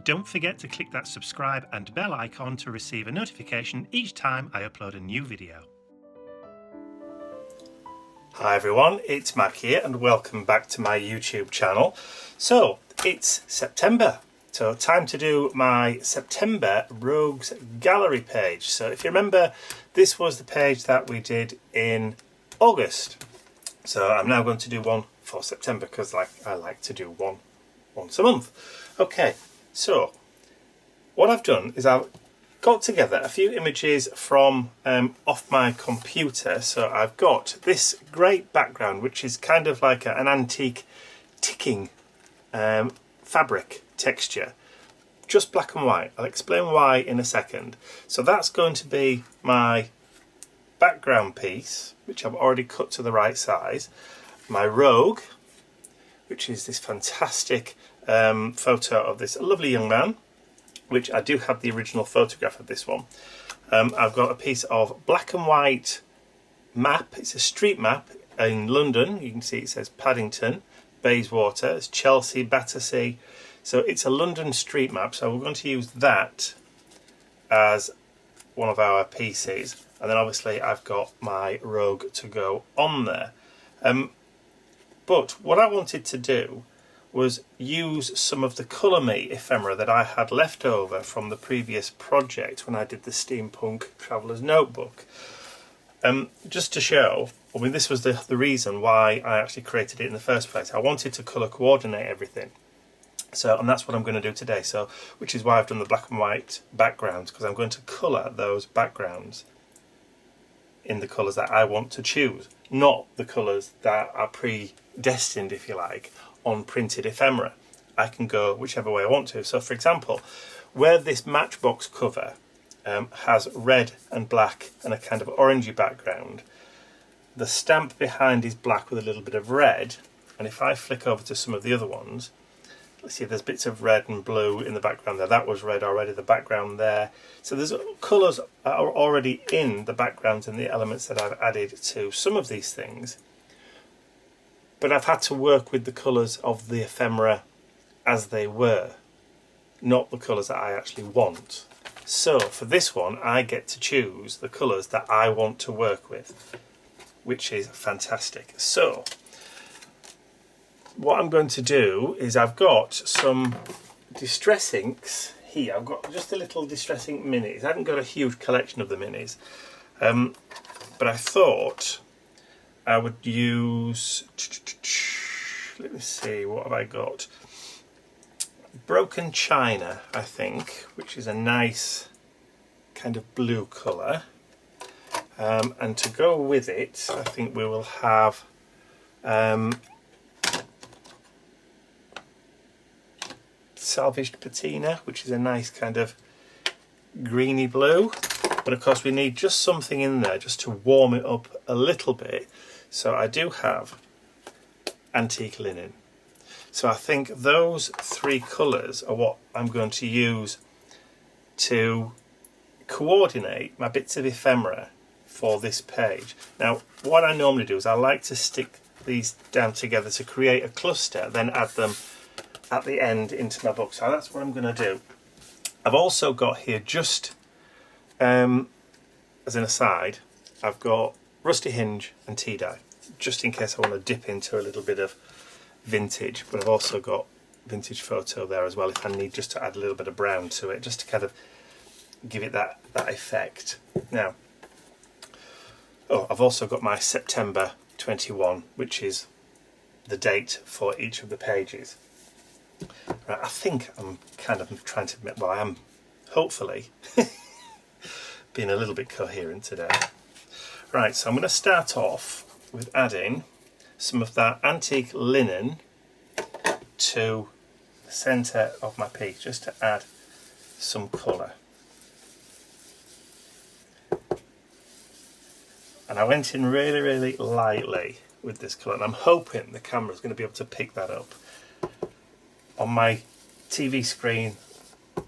don't forget to click that subscribe and bell icon to receive a notification each time I upload a new video. Hi everyone, it's Mac here and welcome back to my YouTube channel. So it's September, so time to do my September Rogues Gallery page. So if you remember, this was the page that we did in August. So I'm now going to do one for September because I like to do one once a month. Okay, so what I've done is I've got together a few images from off my computer. So I've got this great background which is kind of like an antique ticking fabric texture, just black and white. I'll explain why in a second. So that's going to be my background piece, which I've already cut to the right size. My rogue, which is this fantastic photo of this lovely young man, which I do have the original photograph of this one. I've got a piece of black and white map. It's a street map in London. You can see it says Paddington, Bayswater, it's Chelsea, Battersea. So it's a London street map. So we're going to use that as one of our pieces. And then obviously I've got my rogue to go on there. But what I wanted to do was use some of the Colour Me ephemera that I had left over from the previous project when I did the Steampunk Traveller's Notebook. Just to show, I mean, this was the reason why I actually created it in the first place. I wanted to colour coordinate everything. So, and that's what I'm going to do today. So, which is why I've done the black and white backgrounds, because I'm going to colour those backgrounds in the colours that I want to choose, not the colours that are predestined, if you like, on printed ephemera. I can go whichever way I want to. So for example, where this matchbox cover has red and black and a kind of orangey background, the stamp behind is black with a little bit of red, and if I flick over to some of the other ones, let's see, there's bits of red and blue in the background there. That was red already, the background there. So there's colours that are already in the backgrounds and the elements that I've added to some of these things. But I've had to work with the colours of the ephemera as they were, not the colours that I actually want. So for this one, I get to choose the colours that I want to work with, which is fantastic. So what I'm going to do is I've got some distress inks here. I've got just a little distress ink minis. I haven't got a huge collection of the minis, but I thought I would use, let me see, what have I got? Broken China, I think, which is a nice kind of blue colour. And to go with it, I think we will have salvaged patina, which is a nice kind of greeny blue. But of course we need just something in there just to warm it up a little bit. So I do have antique linen. So I think those three colours are what I'm going to use to coordinate my bits of ephemera for this page. Now what I normally do is I like to stick these down together to create a cluster, then add them at the end into my book. So that's what I'm going to do. I've also got here, just as an aside, I've got rusty hinge and tea dye, just in case I want to dip into a little bit of vintage. But I've also got vintage photo there as well if I need just to add a little bit of brown to it, just to kind of give it that effect. Now, I've also got my September 21, which is the date for each of the pages. Right, I think I'm kind of trying to, well, I am hopefully being a little bit coherent today. Right, so I'm going to start off with adding some of that antique linen to the centre of my piece, just to add some colour. And I went in really, really lightly with this colour, and I'm hoping the camera's going to be able to pick that up. On my TV screen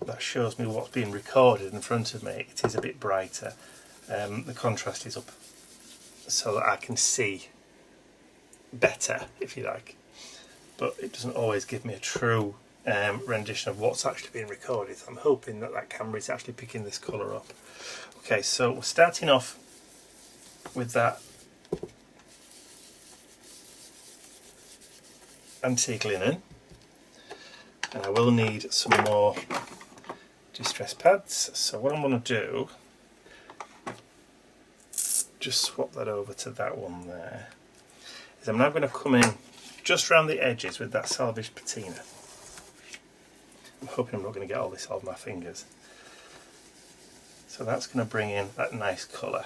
that shows me what's being recorded in front of me, it is a bit brighter. The contrast is up so that I can see better, if you like. But it doesn't always give me a true rendition of what's actually being recorded. I'm hoping that that camera is actually picking this colour up. Okay, so we're starting off with that antique linen, and I will need some more distress pads. So what I'm going to do, just swap that over to that one there, is I'm now going to come in just around the edges with that salvage patina. I'm hoping I'm not going to get all this off my fingers. So that's going to bring in that nice colour.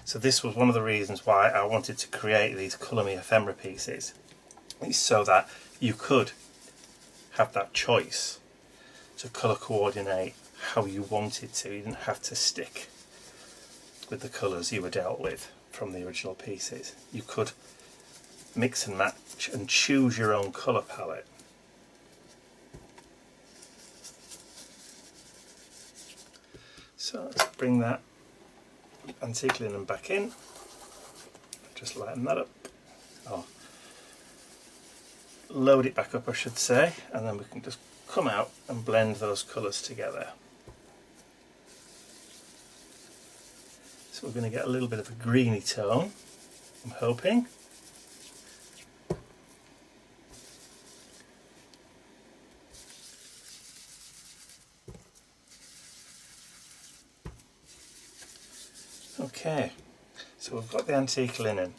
So this was one of the reasons why I wanted to create these Colour Me ephemera pieces, it's so that you could have that choice to colour coordinate how you wanted to. You didn't have to stick with the colours you were dealt with from the original pieces. You could mix and match and choose your own colour palette. So let's bring that antique linen back in, just lighten that up, or load it back up I should say, and then we can just come out and blend those colours together. So we're going to get a little bit of a greeny tone, I'm hoping. Okay, so we've got the antique linen.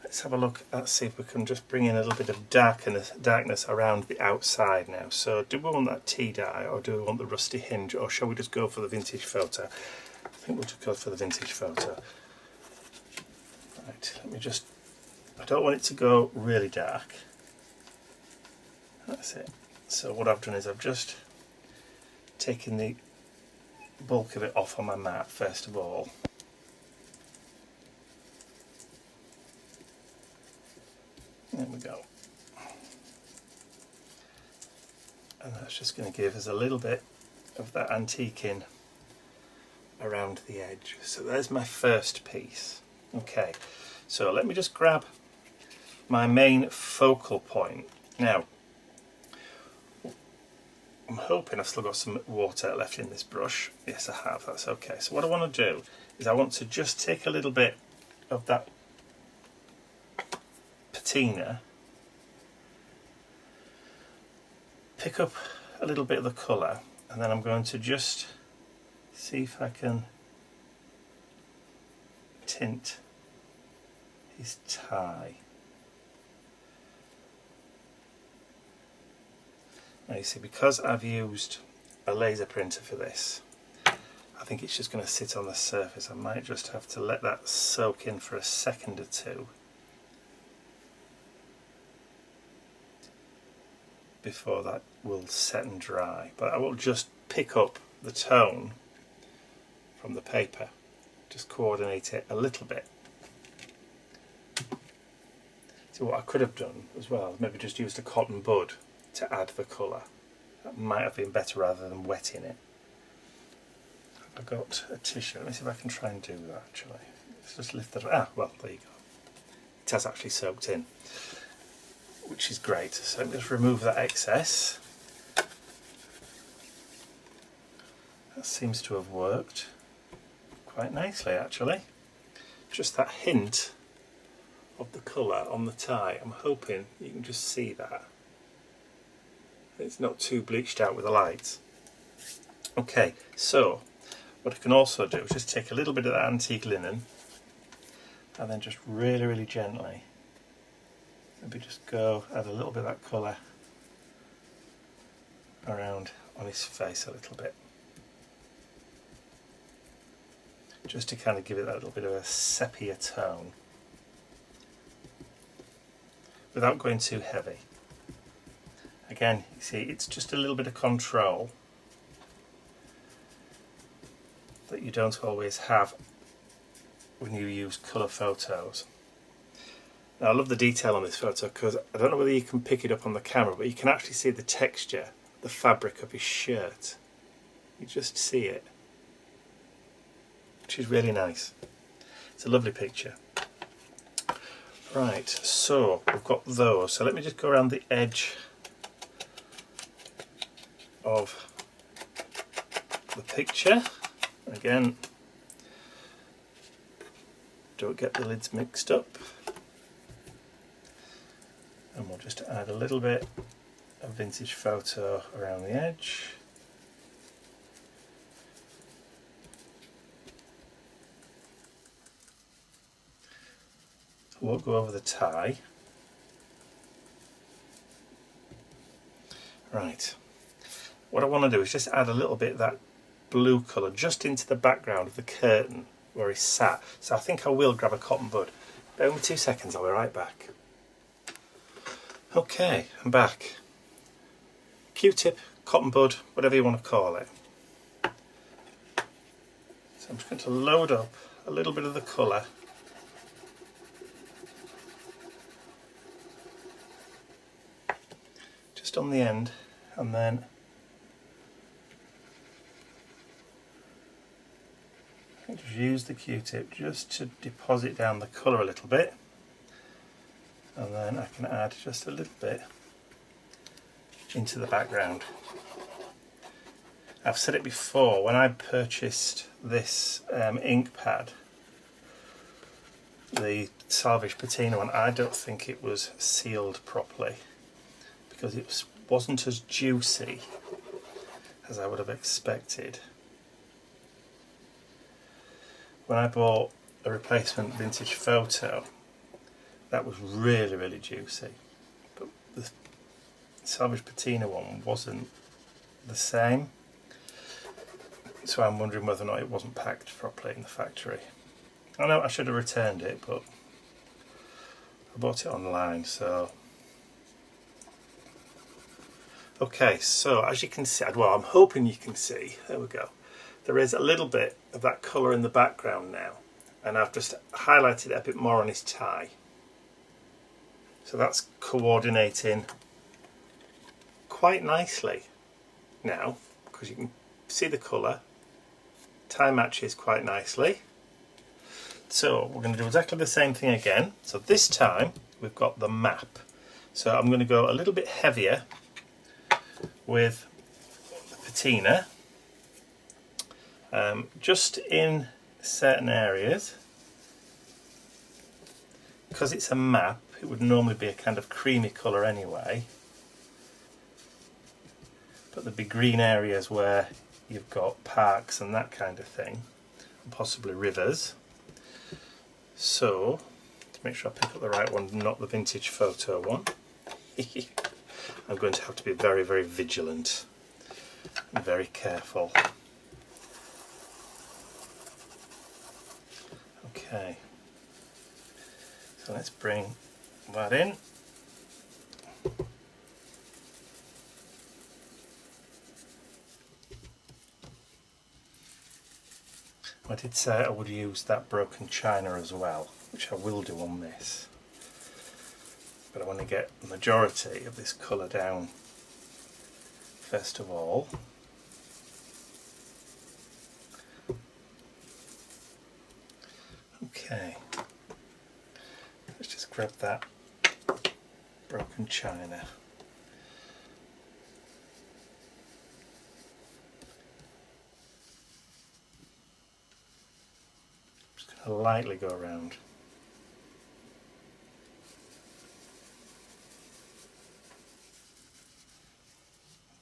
Let's have a look and see if we can just bring in a little bit of darkness around the outside now. So do we want that tea dye, or do we want the rusty hinge, or shall we just go for the vintage photo? I think we'll just go for the vintage photo. Right, let me just, I don't want it to go really dark. That's it. So what I've done is I've just taken the bulk of it off on my mat first of all. There we go. And that's just going to give us a little bit of that antiquing around the edge. So there's my first piece. Okay, so let me just grab my main focal point. Now, I'm hoping I've still got some water left in this brush. Yes, I have, that's okay. So what I want to do is I want to just take a little bit of that patina, pick up a little bit of the colour, and then I'm going to just see if I can tint his tie. Now you see, because I've used a laser printer for this, I think it's just going to sit on the surface. I might just have to let that soak in for a second or two before that will set and dry. But I will just pick up the tone from the paper, just coordinate it a little bit. So what I could have done as well, maybe just used a cotton bud to add the colour. That might have been better rather than wetting it. I've got a tissue. Let me see if I can try and do that actually. Let's just lift that. Ah, well, there you go. It has actually soaked in, which is great. So let me just remove that excess. That seems to have worked quite nicely actually. Just that hint of the colour on the tie. I'm hoping you can just see that. It's not too bleached out with the lights. Okay, so what I can also do is just take a little bit of that antique linen and then just really, really gently maybe just go add a little bit of that colour around on his face a little bit, just to kind of give it that little bit of a sepia tone without going too heavy. Again, you see, it's just a little bit of control that you don't always have when you use colour photos. Now, I love the detail on this photo because I don't know whether you can pick it up on the camera, but you can actually see the texture, the fabric of his shirt. You just see it, which is really nice. It's a lovely picture. Right, so we've got those. So let me just go around the edge of the picture. Again, don't get the lids mixed up. And we'll just add a little bit of vintage photo around the edge. I won't go over the tie. Right, what I want to do is just add a little bit of that blue colour just into the background of the curtain where he sat. So I think I will grab a cotton bud. Bear with me 2 seconds, I'll be right back. Okay, I'm back. Q-tip, cotton bud, whatever you want to call it. So I'm just going to load up a little bit of the colour just on the end, and then just use the Q-tip just to deposit down the colour a little bit, and then I can add just a little bit into the background. I've said it before, when I purchased this ink pad, the Salvage Patina one, I don't think it was sealed properly because it wasn't as juicy as I would have expected. When I bought a replacement vintage photo, that was really, really juicy, but the Salvage Patina one wasn't the same, so I'm wondering whether or not it wasn't packed properly in the factory. I know I should have returned it, but I bought it online, so... Okay, so as you can see, well, I'm hoping you can see, there we go, there is a little bit of that colour in the background now, and I've just highlighted it a bit more on his tie. So that's coordinating quite nicely now, because you can see the colour, tie matches quite nicely. So we're going to do exactly the same thing again. So this time we've got the map. So I'm going to go a little bit heavier with the patina, just in certain areas. Because it's a map, it would normally be a kind of creamy colour anyway, but there'd be green areas where you've got parks and that kind of thing, and possibly rivers. So, to make sure I pick up the right one, not the vintage photo one, I'm going to have to be very, very vigilant and very careful. Okay, so let's bring that in. I did say I would use that broken china as well, which I will do on this, but I want to get the majority of this colour down first of all. Okay, let's just grab that broken china. Just going to lightly go around.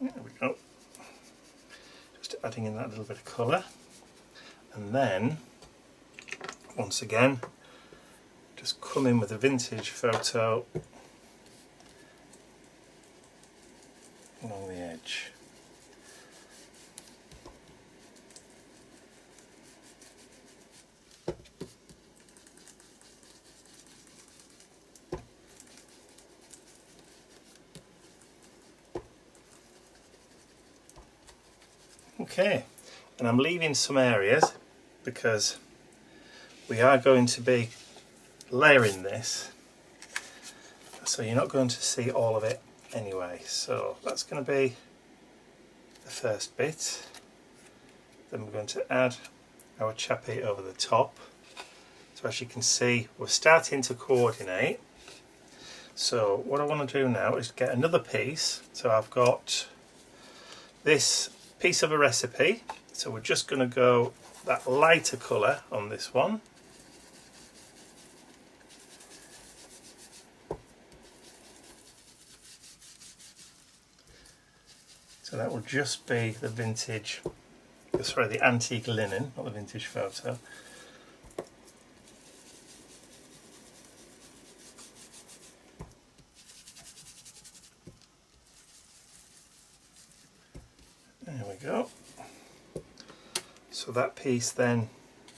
There we go. Just adding in that little bit of colour, and then once again just come in with a vintage photo along the edge. Okay, and I'm leaving some areas because we are going to be layering this, so you're not going to see all of it anyway. So that's going to be the first bit. Then we're going to add our chappie over the top. So as you can see, we're starting to coordinate. So what I want to do now is get another piece. So I've got this piece of a recipe. So we're just going to go that lighter colour on this one. So that will just be the vintage, sorry, the antique linen, not the vintage photo. There we go. So that piece then,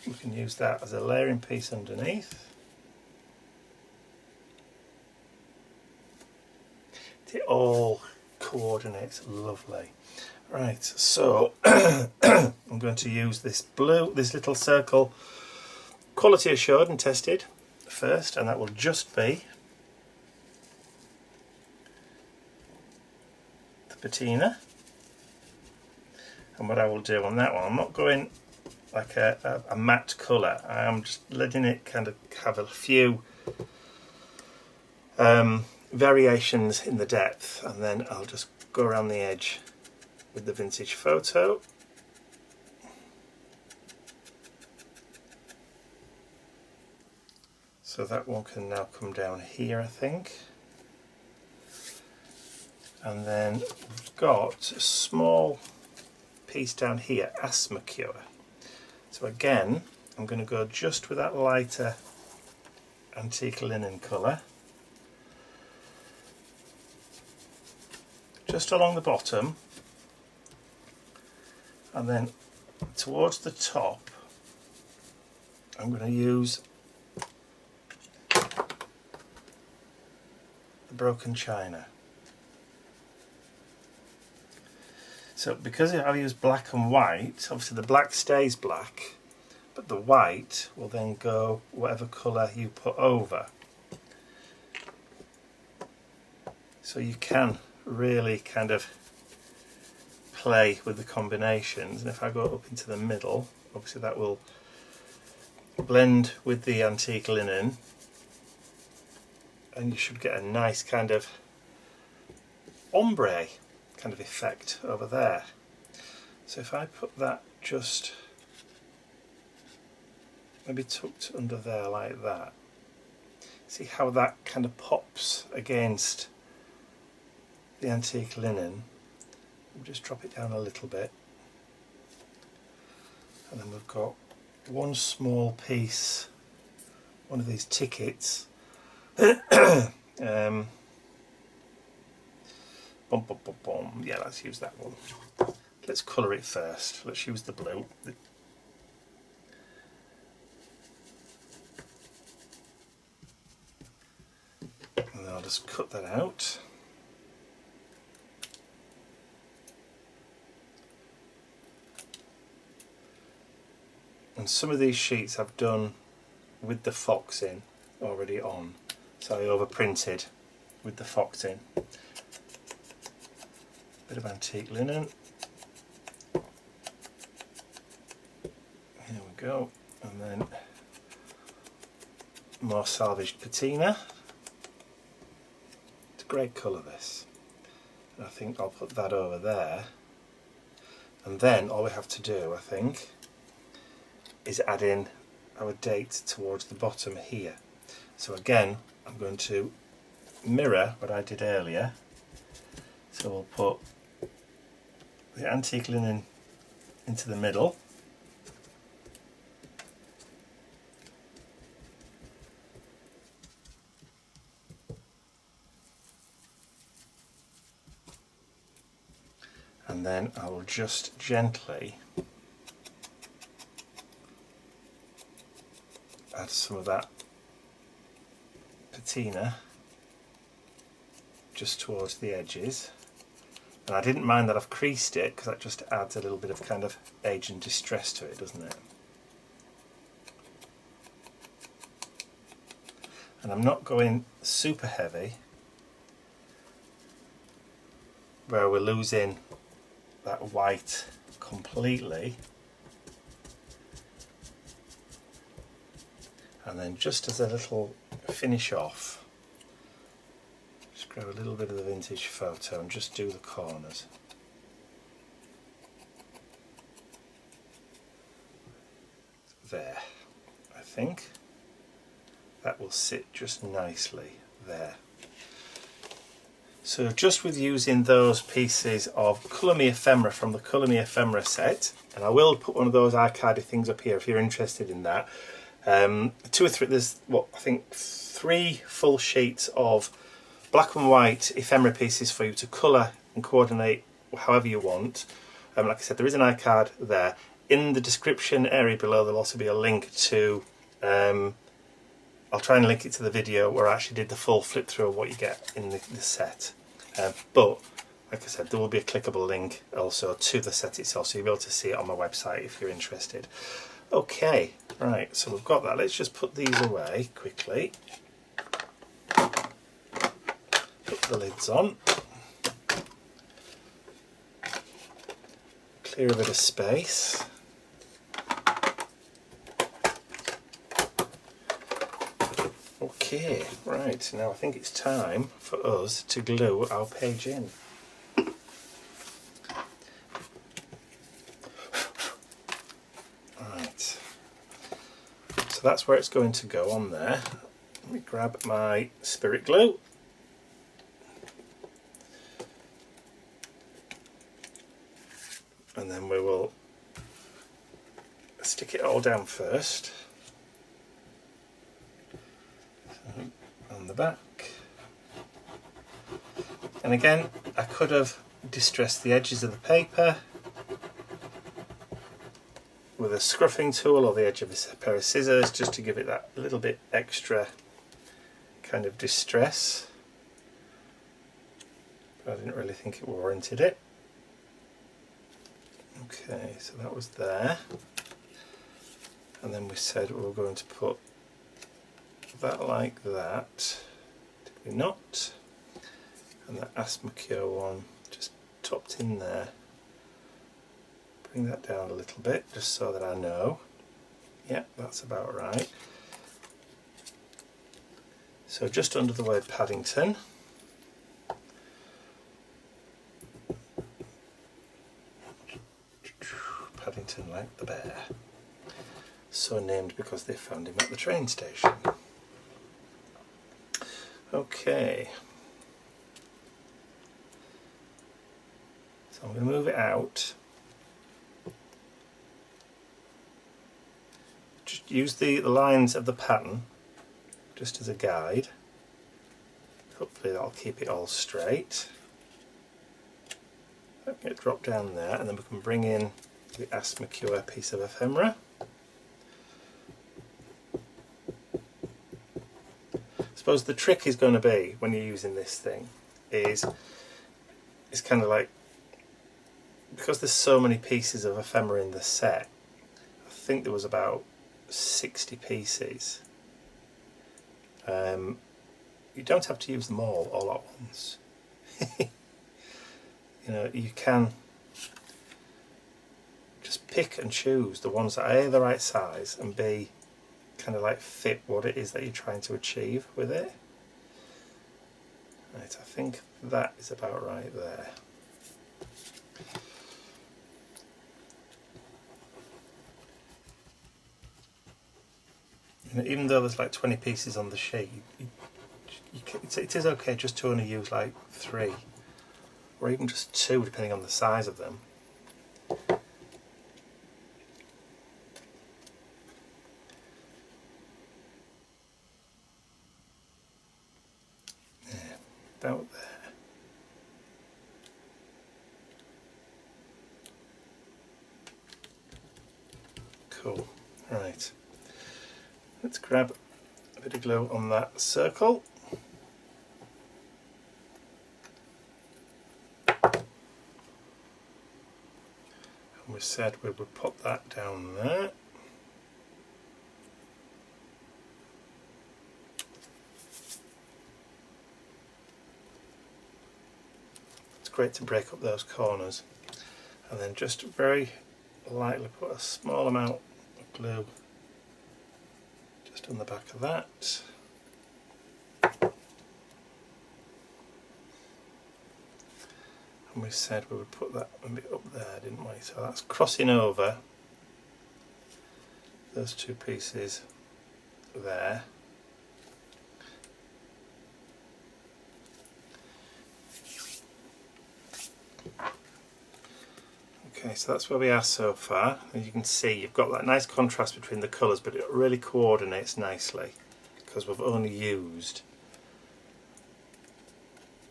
we can use that as a layering piece underneath. It all coordinates lovely. Right, so I'm going to use this blue, this little circle, quality assured and tested first, and that will just be the patina. And what I will do on that one, I'm not going like a matte colour, I am just letting it kind of have a few variations in the depth, and then I'll just go around the edge with the vintage photo. So that one can now come down here, I think. And then we've got a small piece down here, asthma cure. So again, I'm going to go just with that lighter antique linen colour, just along the bottom, and then towards the top I'm going to use the broken china. So because I've used black and white, obviously the black stays black, but the white will then go whatever colour you put over. So you can really kind of play with the combinations, and if I go up into the middle, obviously that will blend with the antique linen, and you should get a nice kind of ombre kind of effect over there. So if I put that just maybe tucked under there like that, see how that kind of pops against the antique linen. We'll just drop it down a little bit, and then we've got one small piece, one of these tickets. Yeah, let's use that one. Let's colour it first. Let's use the blue. And then I'll just cut that out. And some of these sheets I've done with the fox in already on, so I overprinted with the fox in. Bit of antique linen. Here we go, and then more salvaged patina. It's a great colour, this. And I think I'll put that over there, and then all we have to do, I think, is add in our date towards the bottom here. So again, I'm going to mirror what I did earlier. So we'll put the antique linen into the middle, and then I will just gently add some of that patina just towards the edges. And I didn't mind that I've creased it, because that just adds a little bit of kind of age and distress to it, doesn't it? And I'm not going super heavy, where we're losing that white completely. And then just as a little finish off, just grab a little bit of the vintage photo and just do the corners. There, I think that will sit just nicely there. So just with using those pieces of Colour Me Ephemera from the Colour Me Ephemera set, and I will put one of those arcadey things up here if you're interested in that. 2 or 3, there's what I think 3 full sheets of black and white ephemera pieces for you to colour and coordinate however you want. Like I said, there is an iCard there. In the description area below there'll also be a link to, I'll try and link it to the video where I actually did the full flip through of what you get in the set. But like I said, there will be a clickable link also to the set itself, so you'll be able to see it on my website if you're interested. Okay, right, so we've got that. Let's just put these away quickly. Put the lids on. Clear a bit of space. Okay, right, now I think it's time for us to glue our page in. Right, so that's where it's going to go on there. Let me grab my spirit glue. And then we will stick it all down first. On the back, and again I could have distressed the edges of the paper with a scruffing tool or the edge of a pair of scissors just to give it that little bit extra kind of distress, but I didn't really think it warranted it. Okay, so that was there, and then we said we were going to put that like that, did we not? And the asthma cure one just topped in there. Bring that down a little bit just so that I know. Yeah, that's about right. So just under the word Paddington. Paddington like the bear. So named because they found him at the train station. Okay, so I'm going to move it out. Just use the lines of the pattern just as a guide. Hopefully that'll keep it all straight. Let it drop down there, and then we can bring in the asthma cure piece of ephemera. I suppose the trick is going to be, when you're using this thing, is it's kind of like, because there's so many pieces of ephemera in the set, I think there was about 60 pieces. You don't have to use them all at once. You know, you can just pick and choose the ones that are A, the right size, and B, kind of like fit what it is that you're trying to achieve with it. Right, I think that is about right there. And even though there's like 20 pieces on the sheet, it is okay just to only use like 3 or even just 2 depending on the size of them. About there. Cool. Right. Let's grab a bit of glue on that circle. And we said we would pop that down there. Great to break up those corners, and then just very lightly put a small amount of glue just Done the back of that. And we said we would put that a bit up there, didn't we? So that's crossing over those two pieces there. Okay, so that's where we are so far. As you can see, you've got that nice contrast between the colours, but it really coordinates nicely because we've only used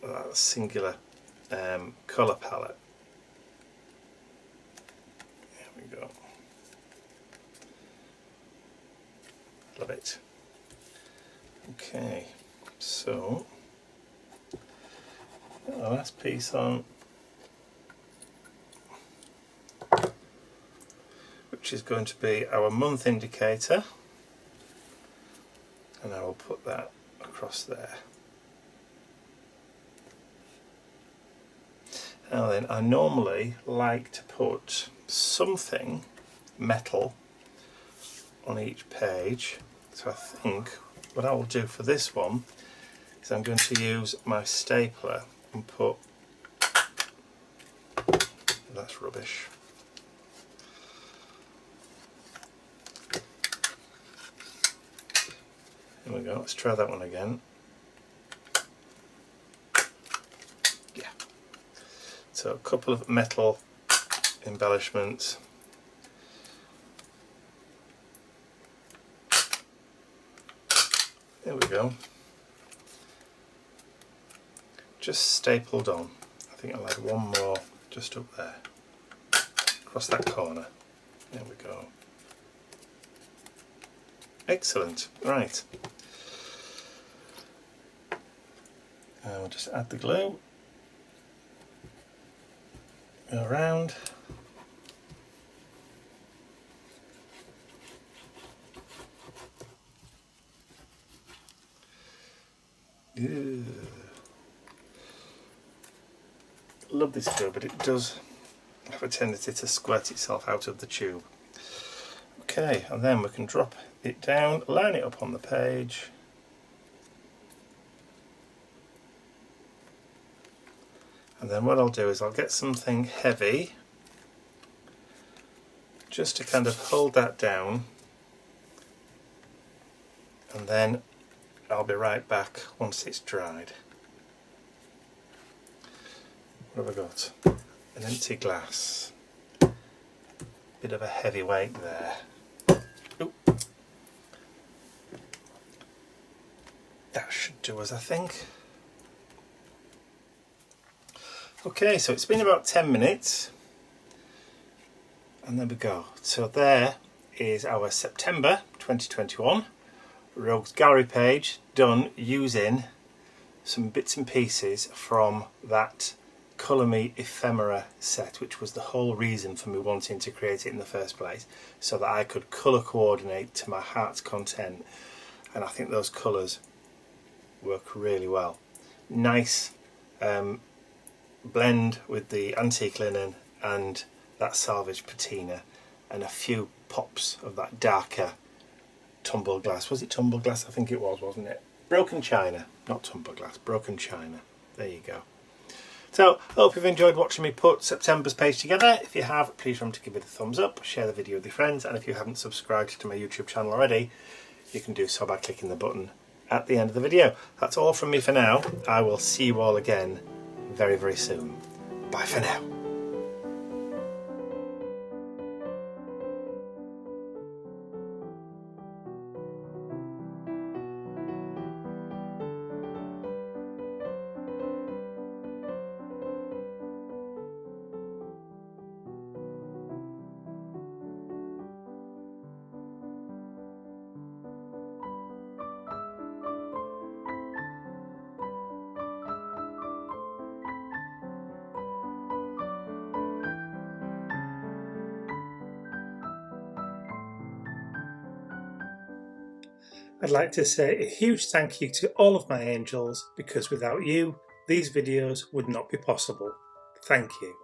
that singular colour palette. There we go. Love it. Okay, so our last piece on, which is going to be our month indicator, and I will put that across there. Now then, I normally like to put something metal on each page, so I think what I will do for this one is I'm going to use my stapler and put, that's rubbish. There we go, let's try that one again. Yeah. So a couple of metal embellishments. There we go. Just stapled on. I think I'll add one more just up there. Across that corner. There we go. Excellent. Right. We'll just add the glue. Go around. Ew. Love this glue, but it does have a tendency to squirt itself out of the tube. Okay, and then we can drop it down, line it up on the page. And then what I'll do is I'll get something heavy just to kind of hold that down, and then I'll be right back once it's dried. What have I got? An empty glass. Bit of a heavy weight there. Ooh. That should do us, I think. Okay, so it's been about 10 minutes. And there we go. So there is our September 2021 Rogues Gallery page done using some bits and pieces from that Colour Me ephemera set, which was the whole reason for me wanting to create it in the first place, so that I could colour coordinate to my heart's content. And I think those colours work really well. Nice blend with the antique linen and that salvage patina, and a few pops of that darker tumbled glass. Was it tumbled glass? I think it was, wasn't it? Broken china, not tumbled glass, broken china. There you go. So I hope you've enjoyed watching me put September's page together. If you have, please remember to give it a thumbs up, share the video with your friends, and if you haven't subscribed to my YouTube channel already, you can do so by clicking the button at the end of the video. That's all from me for now. I will see you all again very, very soon. Bye for now. I'd like to say a huge thank you to all of my angels, because without you, these videos would not be possible. Thank you.